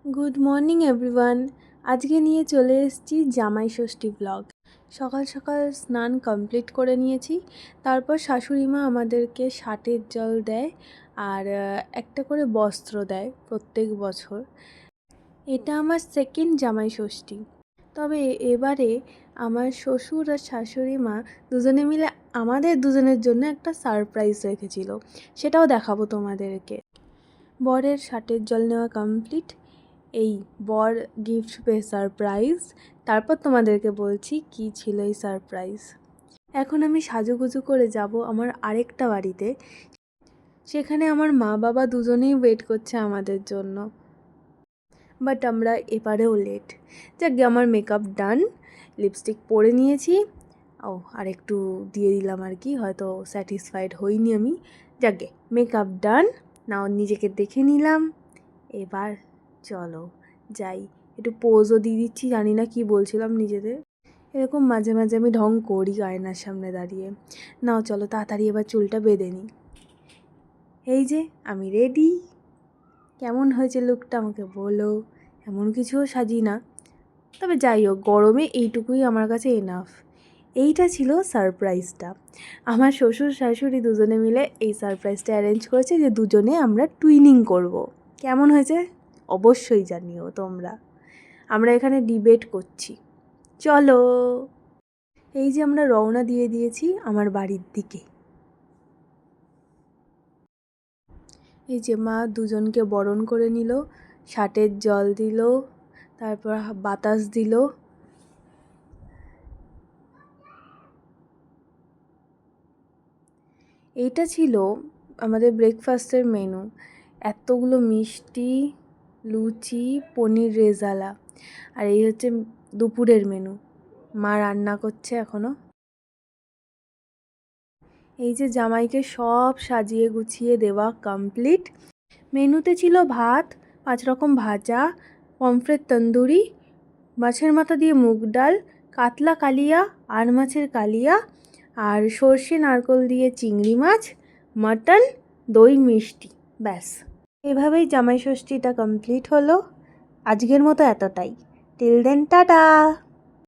Good morning everyone. আজকে নিয়ে চলে এসেছি জামাই ষষ্ঠী ব্লগ। সকাল সকাল স্নান কমপ্লিট করে নিয়েছি। তারপর শাশুড়ি মা আমাদেরকে ষাটের জল দেয় আর একটা করে বস্ত্র দেয় প্রত্যেক বছর। এটা আমার সেকেন্ড জামাই ষষ্ঠী। তবে এবারে আমার শ্বশুর আর শাশুড়ি মা দুজনে মিলে আমাদের দুজনের জন্য একটা সারপ্রাইজ রেখেছিল, সেটাও দেখাবো তোমাদেরকে। বরের ষাটের জল নেওয়া কমপ্লিট, এই বর গিফট পেয়ে সারপ্রাইজ। তারপর তোমাদেরকে বলছি কি ছিল এই সারপ্রাইজ। এখন আমি সাজুগুজু করে যাব আমার আরেকটা বাড়িতে। সেখানে আমার মা বাবা দুজনেই ওয়েট করছে আমাদের জন্য, বাট আমরা এবারেও লেট। যাক, আমার মেকআপ ডান, লিপস্টিক পরে নিয়েছি। আর একটু দিয়ে দিলাম আর কি, হয়তো স্যাটিসফাইড হইনি আমি। যাকে মেকআপ ডান, নাও নিজেকে দেখে নিলাম। এবার চলো যাই, একটু পোজও দিয়ে দিচ্ছি। জানি না কি বলছিলাম নিজেদের, এরকম মাঝে মাঝে আমি ঢং করি আয়নার সামনে দাঁড়িয়ে। নাও চলো তাড়াতাড়ি এবার চুলটা বেঁধে নিই। এই যে আমি রেডি। কেমন হয়েছে লুকটা আমাকে বলো। এমন কিছুও সাজি না, তবে যাই হোক, গরমে এইটুকুই আমার কাছে এনাফ। এইটা ছিল সারপ্রাইজটা। আমার শ্বশুর শাশুড়ি দুজনে মিলে এই সারপ্রাইজটা অ্যারেঞ্জ করেছে যে দুজনে আমরা টুইনিং করব। কেমন হয়েছে অবশ্যই জানিও তোমরা। আমরা এখানে ডিবেট করছি। চলো, এই যে আমরা রওনা দিয়ে দিয়েছি আমার বাড়ির দিকে। এই যে মা দুজনকে বরণ করে নিল, ষাটের জল দিল, তারপর বাতাস দিল। এইটা ছিল আমাদের ব্রেকফাস্টের মেনু। এতগুলো মিষ্টি, লুচি, পনির রেজালা। আর এই হচ্ছে দুপুরের মেনু, মা রান্না করছে এখনও। এই যে জামাইকে সব সাজিয়ে গুছিয়ে দেওয়া কমপ্লিট। মেনুতে ছিল ভাত, 5 রকম ভাজা, পমফ্রেট তন্দুরি, মাছের মাথা দিয়ে মুগ ডাল, কাতলা কালিয়া, আর মাছের কালিয়া, আর সর্ষে নারকোল দিয়ে চিংড়ি মাছ, মাটন, দই, মিষ্টি। ব্যাস, এভাবেই জামাই ষষ্ঠীটা কমপ্লিট হলো। আজকের মতো এতটাই। Till then, tata.